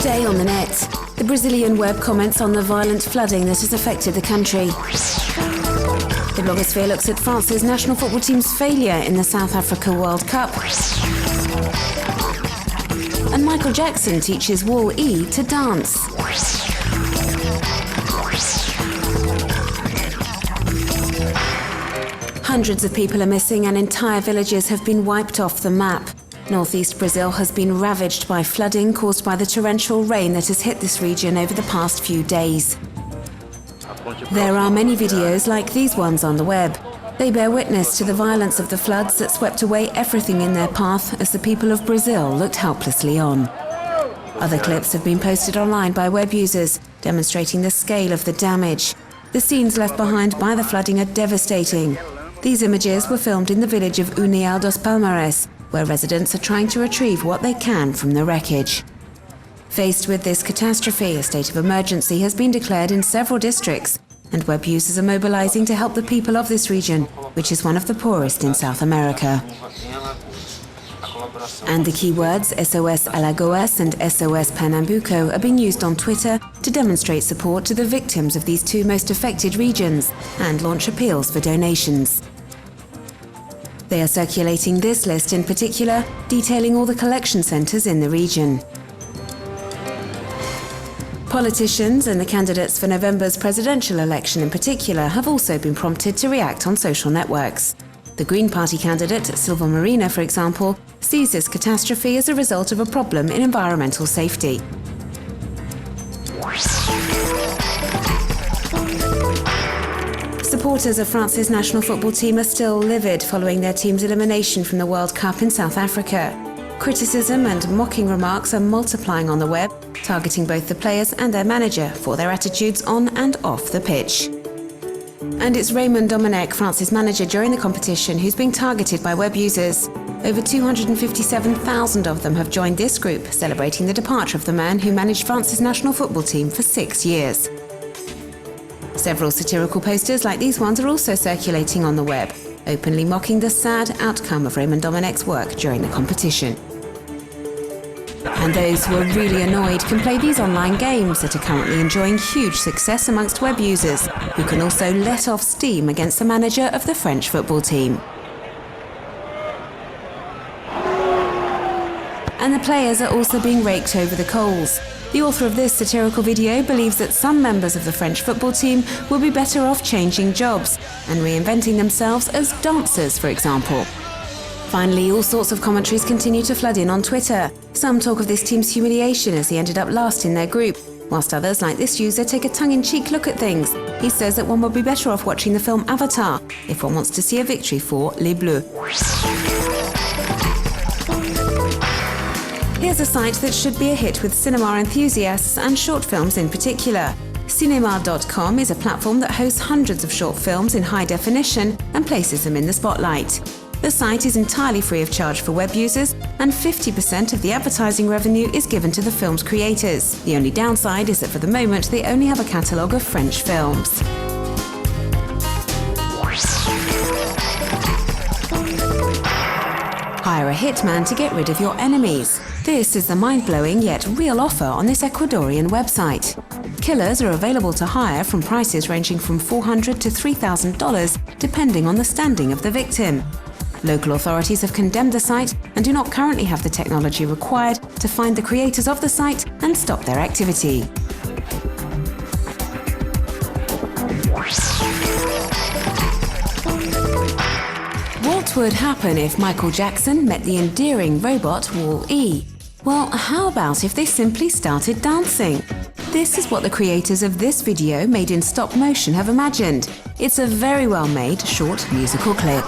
Today on the net, the Brazilian web comments on the violent flooding that has affected the country. The blogosphere looks at France's national football team's failure in the South Africa World Cup. And Michael Jackson teaches Wall E to dance. Hundreds of people are missing and entire villages have been wiped off the map. Northeast Brazil has been ravaged by flooding caused by the torrential rain that has hit this region over the past few days. There are many videos like these ones on the web. They bear witness to the violence of the floods that swept away everything in their path as the people of Brazil looked helplessly on. Other clips have been posted online by web users, demonstrating the scale of the damage. The scenes left behind by the flooding are devastating. These images were filmed in the village of União dos Palmares, where residents are trying to retrieve what they can from the wreckage. Faced with this catastrophe, a state of emergency has been declared in several districts, and web users are mobilizing to help the people of this region, which is one of the poorest in South America. And the keywords SOS Alagoas and SOS Pernambuco are being used on Twitter to demonstrate support to the victims of these two most affected regions and launch appeals for donations. They are circulating this list in particular, detailing all the collection centres in the region. Politicians and the candidates for November's presidential election in particular have also been prompted to react on social networks. The Green Party candidate, Silva Marina, for example, sees this catastrophe as a result of a problem in environmental safety. Supporters of France's national football team are still livid following their team's elimination from the World Cup in South Africa. Criticism and mocking remarks are multiplying on the web, targeting both the players and their manager for their attitudes on and off the pitch. And it's Raymond Domenech, France's manager during the competition, who's being targeted by web users. Over 257,000 of them have joined this group, celebrating the departure of the man who managed France's national football team for 6 years. Several satirical posters like these ones are also circulating on the web, openly mocking the sad outcome of Raymond Domenech's work during the competition. And those who are really annoyed can play these online games that are currently enjoying huge success amongst web users, who can also let off steam against the manager of the French football team. And the players are also being raked over the coals. The author of this satirical video believes that some members of the French football team will be better off changing jobs and reinventing themselves as dancers, for example. Finally, all sorts of commentaries continue to flood in on Twitter. Some talk of this team's humiliation as he ended up last in their group, whilst others, like this user, take a tongue-in-cheek look at things. He says that one would be better off watching the film Avatar if one wants to see a victory for Les Bleus. Here's a site that should be a hit with cinema enthusiasts and short films in particular. Cinema.com is a platform that hosts hundreds of short films in high definition and places them in the spotlight. The site is entirely free of charge for web users, and 50% of the advertising revenue is given to the film's creators. The only downside is that for the moment they only have a catalogue of French films. Hire a hitman to get rid of your enemies. This is the mind-blowing yet real offer on this Ecuadorian website. Killers are available to hire from prices ranging from $400 to $3,000 depending on the standing of the victim. Local authorities have condemned the site and do not currently have the technology required to find the creators of the site and stop their activity. What would happen if Michael Jackson met the endearing robot Wall E? Well, how about if they simply started dancing? This is what the creators of this video made in stop motion have imagined. It's a very well made short musical clip.